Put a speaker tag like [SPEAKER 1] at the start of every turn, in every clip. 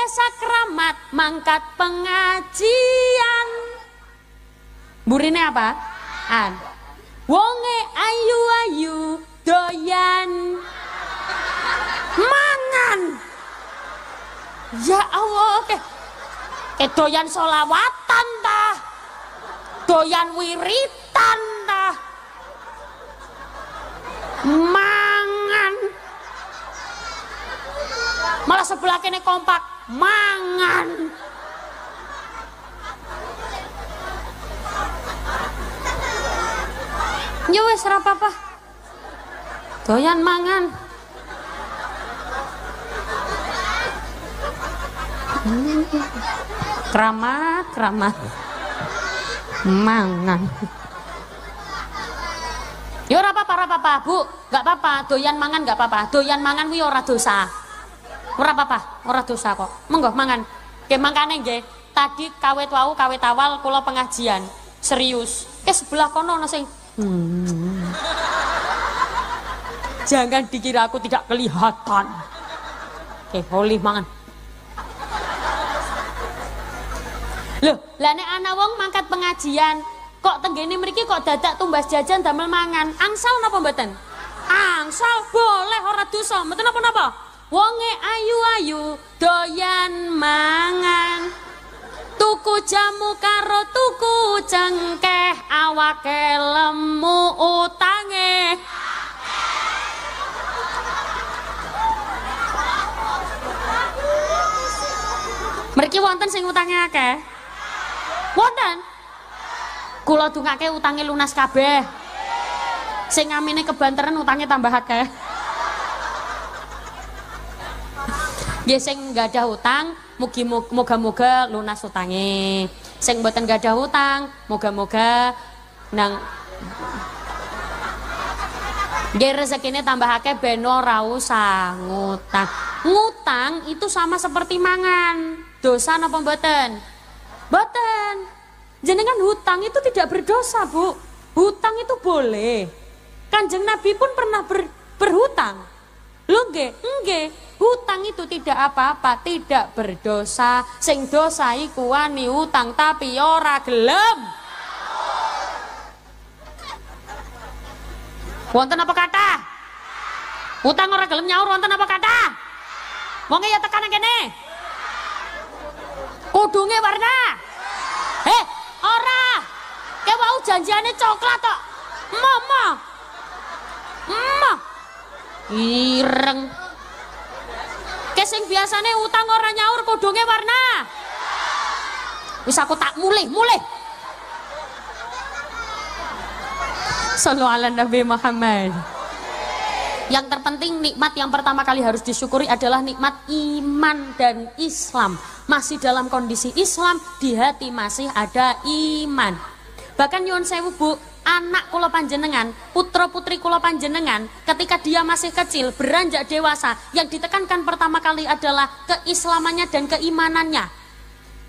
[SPEAKER 1] sakramat mangkat pengajian. Burine apa? An. Wonge ayu-ayu doyan mangan. Ya Allah, doyan solawatan tah, doyan wiritan tah, mangan. Malah sebelah kene kompak mangan. Ya wis ora apa-apa. Doyan mangan. Keramat mangan. Ya ora apa-apa, Bu. Enggak apa-apa, doyan mangan enggak apa-apa. Doyan mangan kuwi ora dosa. Ora apa-apa, ora dosa kok. Monggo mangan. Nggih mangkane nggih. Tadi kawit awal kula pengajian. Serius. Sebelah kono ana sing jangan dikira aku tidak kelihatan. Holi mangan. Loh, lah nek ana wong mangkat pengajian, kok tenggene mriki kok dadak tumbas jajan damel mangan. Angsal napa mboten? Angsal boleh ora dosa, mboten napa-napa. Wonge ayu-ayu doyan mangan. Tuku jamu karo tuku cengkeh, awake lemu utange. Mriki wonten sing utange akeh? Wonten. Kula dungake utange lunas kabeh. Sing ngamine kebanteran utange tambah akeh. Nggih sing gadah utang mugi moga-moga lunas utange. Sing mboten gadah utang, moga-moga nang nggih rezekine tambah akeh ben ora usah ngutang. Ngutang itu sama seperti mangan. Dosa napa mboten? Mboten. Jenengan hutang itu tidak berdosa, Bu. Hutang itu boleh. Kanjeng Nabi pun pernah berhutang. Lho nggih, hutang itu tidak apa-apa, tidak berdosa. Sing dosa iku wani hutang tapi ora gelem. Wonten apa kata? Hutang ora gelem nyaur wonten apa kata? Wonge ya tekan kene. Kudunge warna. Ora. Ke wau janjiane coklat tok. Mama. Ireng. Ke sing biasane utang ora nyaur kudunge warna. Wis aku tak mulih. Sallu ala Nabi Muhammad. Yang terpenting nikmat yang pertama kali harus disyukuri adalah nikmat iman dan Islam. Masih dalam kondisi Islam, di hati masih ada iman. Bahkan nyuwun sewu Bu, anak kula panjenengan, putra putri kula panjenengan, ketika dia masih kecil, beranjak dewasa, yang ditekankan pertama kali adalah keislamannya dan keimanannya.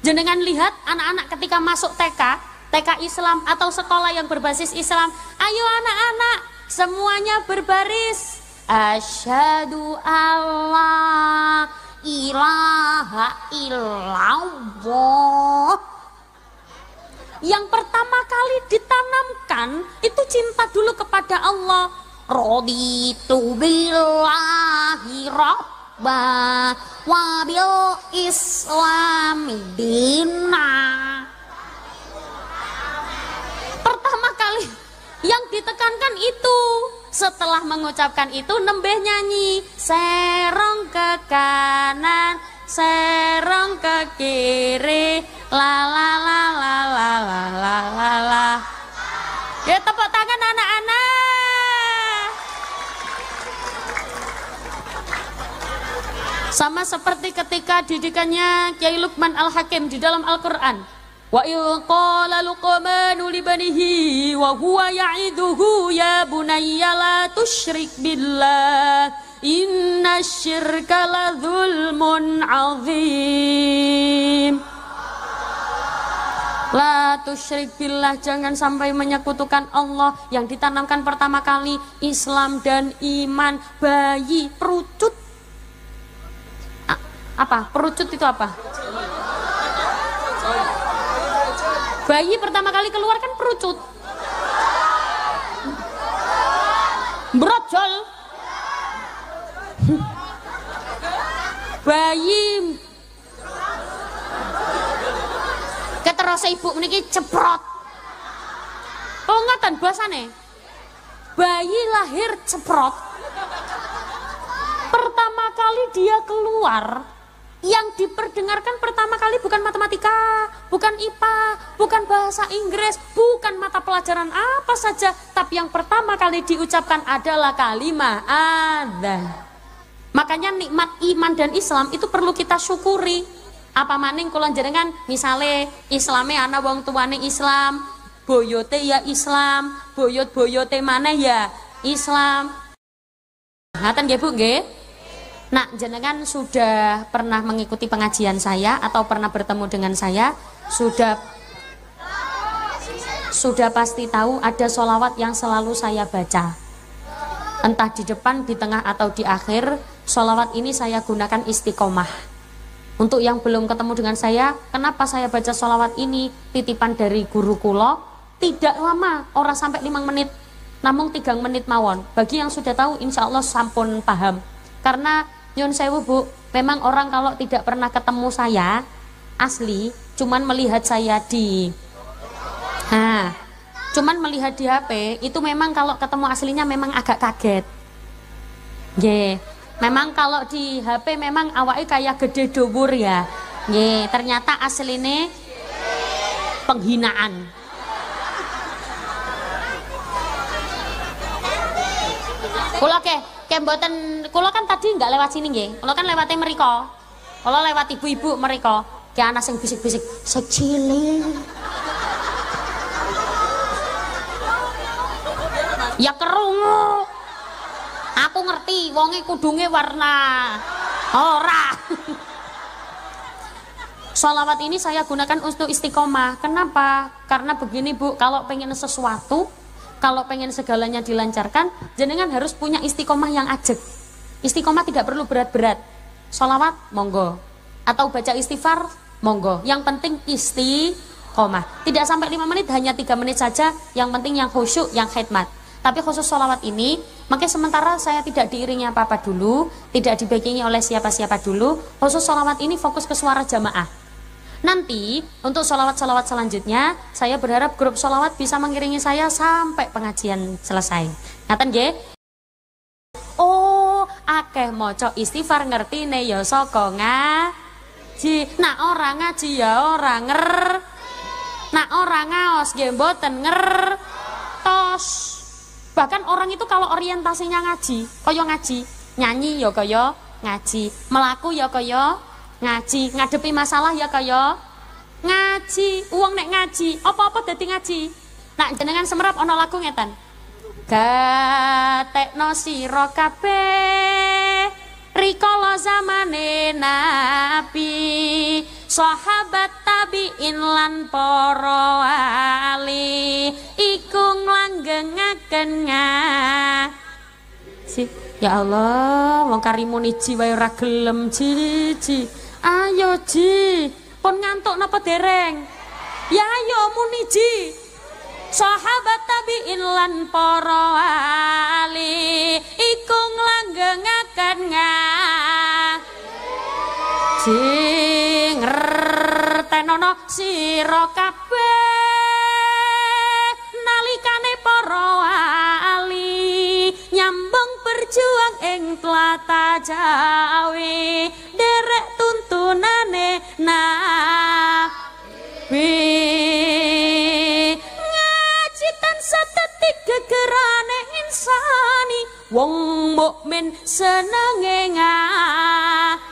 [SPEAKER 1] Jenengan lihat anak-anak ketika masuk TK Islam atau sekolah yang berbasis Islam, ayo anak-anak semuanya berbaris. Asyhadu alla ilaha illallah. Yang pertama kali ditanamkan itu cinta dulu kepada Allah. Raditu billahi rabba wa bil islami dina. Pertama kali yang ditekankan itu. Setelah mengucapkan itu nembeh nyanyi, serong ke kanan, serong ke kiri, la la la la la la la la la. Ya tepuk tangan anak-anak. Sama seperti ketika didikannya Kiai Luqman Al-Hakim di dalam Al-Qur'an. Wa qala Luqmanu li banihi wa huwa ya'iduhu ya bunayya la tusyrik billah innasyirka la dzulmun 'adzim. La tusyrik billah, jangan sampai menyekutukan Allah. Yang ditanamkan pertama kali Islam dan iman. Bayi perucut Apa? Perucut itu apa? Bayi pertama kali keluar kan perucut. Brojol. Bayi keterose ibu meniki ceprot. Oh ngoten bahasane. Bayi lahir ceprot. Pertama kali dia keluar, yang diperdengarkan pertama kali bukan matematika, bukan IPA, bukan bahasa Inggris, bukan mata pelajaran apa saja, tapi yang pertama kali diucapkan adalah kalimah adzan. Makanya nikmat iman dan Islam itu perlu kita syukuri. Apa maning kula jenengan misale Islame ana wong tuane Islam, boyote ya Islam, boyot-boyote maneh ya Islam. Ngaten nggih Bu nggih? Nah, jenengan sudah pernah mengikuti pengajian saya atau pernah bertemu dengan saya, sudah pasti tahu ada sholawat yang selalu saya baca. Entah di depan, di tengah, atau di akhir, sholawat ini saya gunakan istiqomah. Untuk yang belum ketemu dengan saya, kenapa saya baca sholawat ini? Titipan dari guru kulo, tidak lama, orang sampai 5 menit, namun 3 menit mawon. Bagi yang sudah tahu, insya Allah sampun paham. Karena nyun sewu Bu, memang orang kalau tidak pernah ketemu saya asli, cuman melihat saya cuman melihat di HP, itu memang kalau ketemu aslinya memang agak kaget. Nggih. Memang kalau di HP memang awake kayak gede dhuwur ya. Nggih, ternyata asline penghinaan. Kula mboten, kula kan tadi nggak lewat sini nggih. Kula kan lewate mriko. Kula lewat ibu-ibu mriko. Ki ana sing bisik-bisik, "Secili." Ya kerungu. Aku ngerti wonge kudunge warna ora. Sholawat ini saya gunakan untuk istiqomah. Kenapa? Karena begini Bu, kalau pengen sesuatu, kalau pengen segalanya dilancarkan, jenengan harus punya istiqomah yang ajeg. Istiqomah tidak perlu berat-berat. Sholawat, monggo. Atau baca istighfar, monggo. Yang penting istiqomah. Tidak sampai 5 menit, hanya 3 menit saja. Yang penting yang khusyuk, yang khidmat. Tapi khusus sholawat ini, makanya sementara saya tidak diiringi apa-apa dulu, tidak dibackingi oleh siapa-siapa dulu. Khusus sholawat ini fokus ke suara jamaah. Nanti untuk sholawat-sholawat selanjutnya, saya berharap grup sholawat bisa mengiringi saya sampai pengajian selesai. Ngaten nggih? Oh, akeh maca istighfar ngertine ya saka ngaji. Nak ora ngaji ya ora Nak ora ngaos nggih mboten ngertos. Bahkan orang itu kalau orientasinya ngaji, kaya ngaji, nyanyi ya kaya ngaji, melaku ya kaya ngaji, ngadepi masalah ya kaya ngaji. Uang nek ngaji, apa-apa dadi ngaji. Nak jenengan semerap ana lagu ngeten. Gatekno sira kabeh rikala zamane Nabi, sahabat tabiin lan para wali iku nglanggengaken ngaji. Ya Allah, wong karimun iji wae ora gelem ji. Ayo ji, pun ngantuk napa dereng? Ya ayo muni ji. Sahabat tabiin lan para wali iku nglanggengaken ngaji. Ngertenono sira kabeh nalikane para wali nyambung berjuang ing tlatah Jawi, derek tuntunane Nabi. Ngaji tansah dadi gegerane insani, wong mukmin senenge ngaji.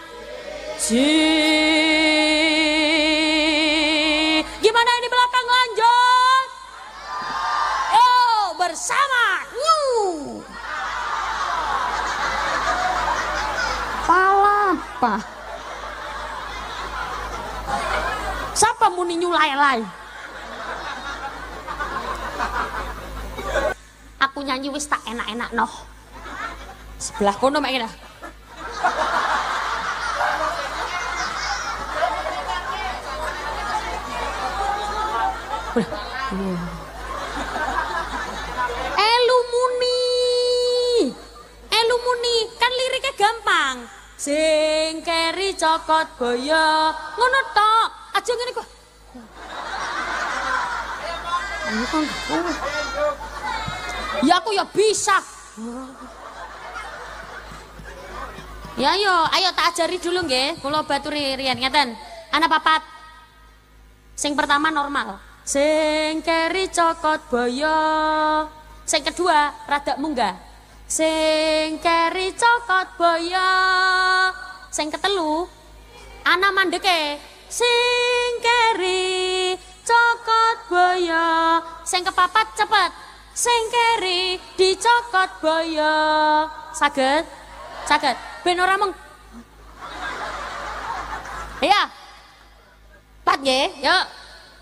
[SPEAKER 1] Gimana ini belakang lanjut? Yo bersama Nyu Palapa. Siapa muni nyulai-lai? Aku nyanyi wis tak enak-enak noh. Sebelah kono mek Elumuni kan liriknya gampang. Sing keri cokot boyo ngono tok. Aja ngene kok. Ya aku ya bisa. Ya ayo tak ajari dulu nggih. Kula baturi riyen ngeten. Ana papat. Sing pertama normal. Sing keri cokot boyo. Sing kedua rada munggah. Sing keri cokot boyo. Sing ketelu ana mandeke. Sing keri cokot boyo. Sing kepapat cepet. Sing keri dicokot boyo. Saged? Saged. Ben ora mung. Ya. Pat nggih, yuk.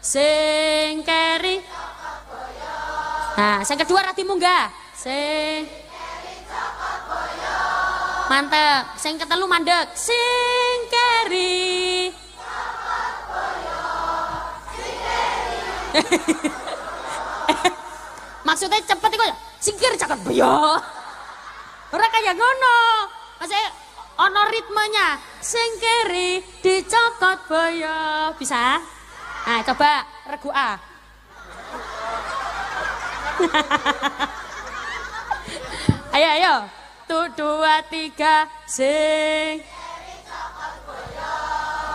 [SPEAKER 1] Sing keri cokot boyo. Nah, sing kedua ra dimunggah. Sing keri cokot boyo. Mantep. Sing ketelu mandek. Sing keri cokot boyo. Sing keri. Maksudnya cepet iku singkir cokot boyo. Ora kaya ngono. Maksudnya ono ritmenya. Sing keri dicokot boyo. Bisa? Nah, coba regu A. Ayo. 1, 2, 3, sing keri cokot boyo.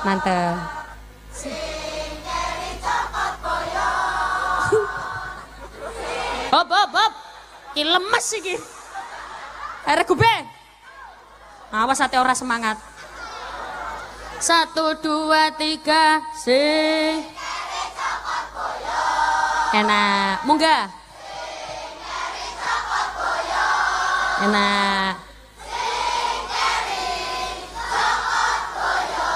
[SPEAKER 1] Mantep. Sing keri cokot boyo. Hop. Ki lemes iki. Regu B. Awas ate ora semangat. 1, 2, 3, sing keri cokot boyo. Enak, munggah. Sing keri cokot boyo. Enak. Sing keri cokot boyo.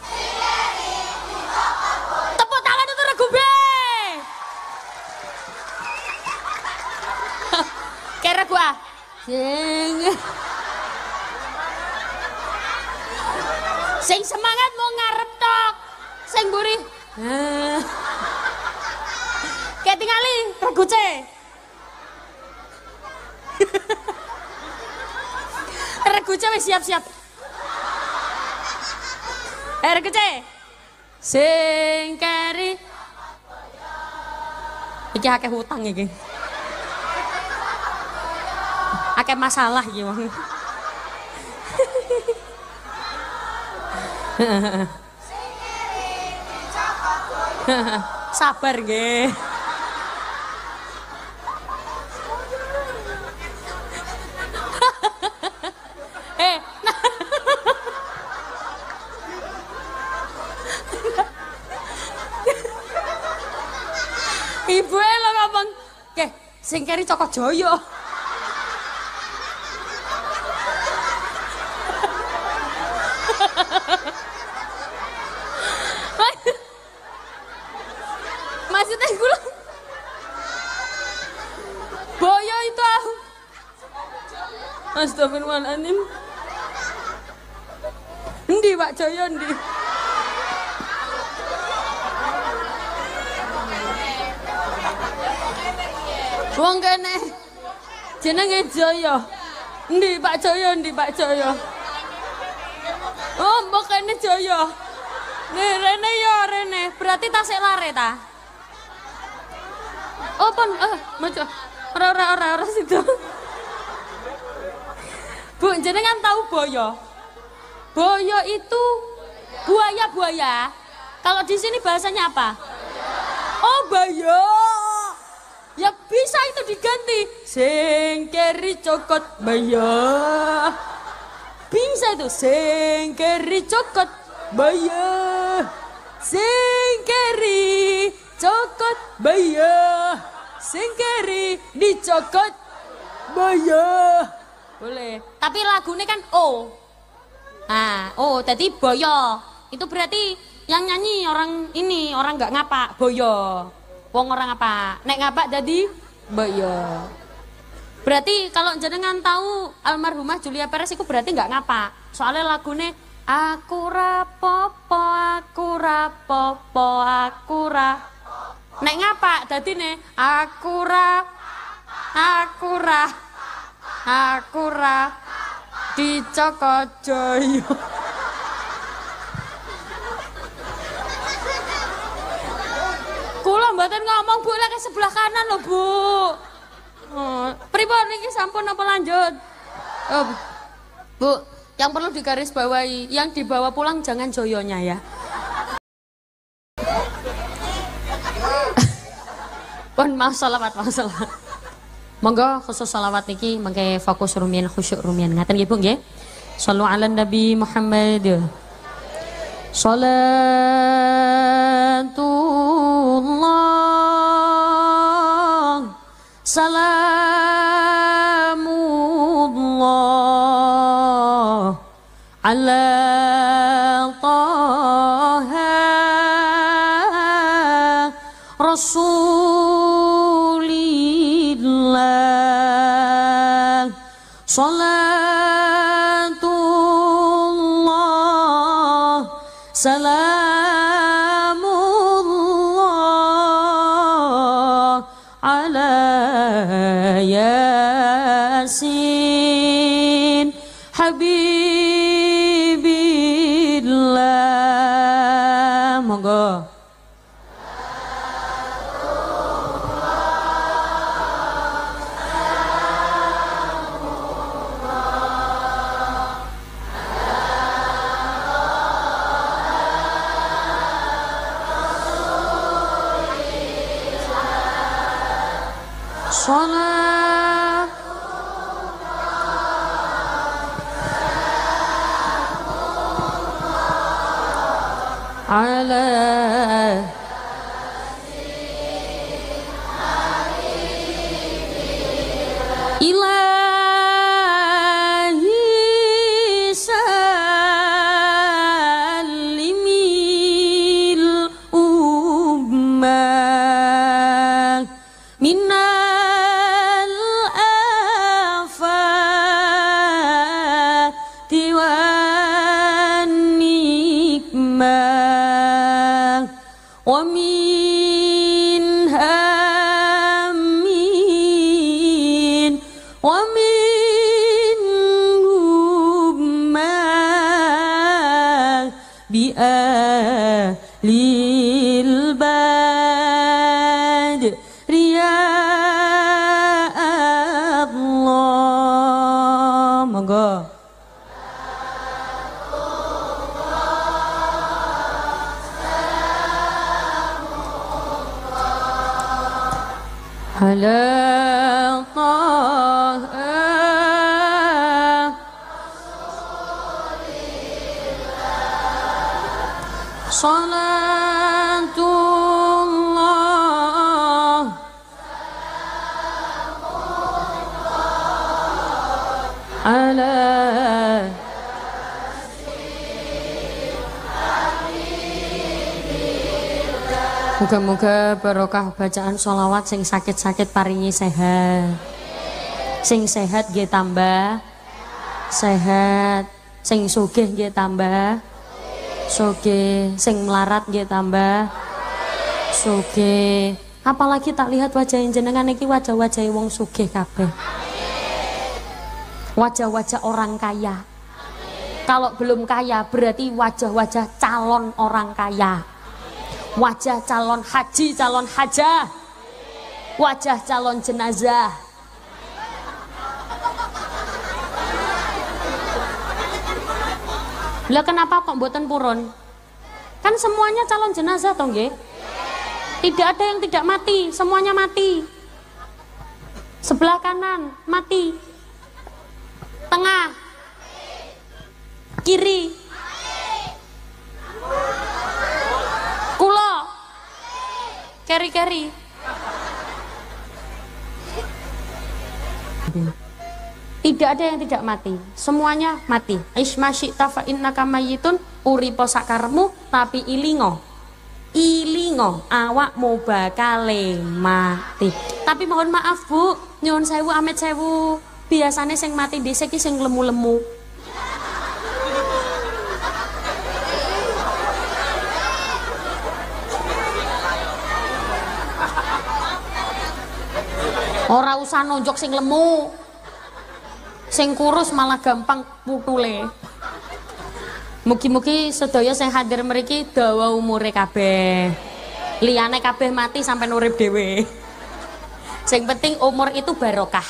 [SPEAKER 1] Sing keri cokot boyo. Tepuk tangan untuk regu B. Kayak regu A. Sing semangat mau ngarep tok. Sing mburi. Kayak tingali regu C. Regu C wis siap-siap. Regu C. Sing keri. Iki akeh hutang iki. Akeh masalah iki wong. Sabar nggih. Ibu lo ngomong, sing keri cokot joyo. Maksudnya gue boyo itu aku. Astagfirullahaladzim. Endi Pak Joyo endi? Wong kene jenenge Joyo. Endi Pak Joyo, endi Pak Joyo? Oh, mbok kene Joyo. Nih rene yo rene, berarti tasik lare ta? Oh pon, maca. Ora situ. Bu, jenengan tahu boyo? Boyo itu buaya. Kalau di sini bahasanya apa? Oh, boyo. Ya bisa itu diganti. Sing keri cokot boyo. Bisa itu sing keri cokot boyo. Sing keri cokot boyo. Sing keri dicokot boyo. Boleh. Tapi lagunya kan O. Nah, tadi boyo. Itu berarti yang nyanyi orang nggak ngapak boyo. Wong orang apa? Nek ngapak jadi boyo. Berarti kalau jenengan tahu almarhumah Julia Perez itu berarti nggak ngapak. Soalnya lagunya aku rapopo. Nek ngapa dadine aku ra Dicokojaya. Kula mboten ngomong Bu, lek sebelah kanan lho Bu. Oh, pripun niki sampun apa lanjut? Oh, Bu, yang perlu digarisbawahi, yang dibawa pulang jangan joyonya ya. Pun mau sholawat. Monggo khusus sholawat niki mengke fokus rumiyin khusyuk rumiyin ngaten nggih Bu nggih. Shallu ala Nabi Muhammad. Salatullah salamullah ala taha rasulillah salatullah salamullah ala yasin habibillah. Monggo. Salat ala ilahi salimil ummah minna ومن همين ومن همة بآل البدر يا الله. Monggo. Ala Taha salatullah ala Muga-muga barokah bacaan sholawat sing sakit-sakit paringi sehat. Sing sehat nggih tambah sehat, sing sugih nggih tambah sugih, sing melarat nggih tambah sugih. Apalagi tak lihat wajah jenengan iki wajah-wajah wong sugih kabeh. Wajah-wajah orang kaya. Kalau belum kaya berarti wajah-wajah calon orang kaya. Wajah calon haji, calon hajah, wajah calon jenazah. Lah kenapa kok mboten purun? Kan semuanya calon jenazah toh nggih? Tidak ada yang tidak mati, semuanya mati. Sebelah kanan mati. Tengah. Kiri. Kulo. Keri-keri. Tidak ada yang tidak mati, semuanya mati. Isma syi'ta fa innaka mayyitun, uripo sakaremu tapi ilingo awakmu bakale mati. Tapi mohon maaf Bu, nyuwun sewu amit sewu, biasanya sing mati dhisik iki sing lemu-lemu. Ora usah nonjok sing lemu. Sing kurus malah gampang putule. Mugi-mugi sedaya sing hadir mriki dawa umure kabeh. Liyane kabeh mati sampai urip dhewe. Sing penting umur itu barokah.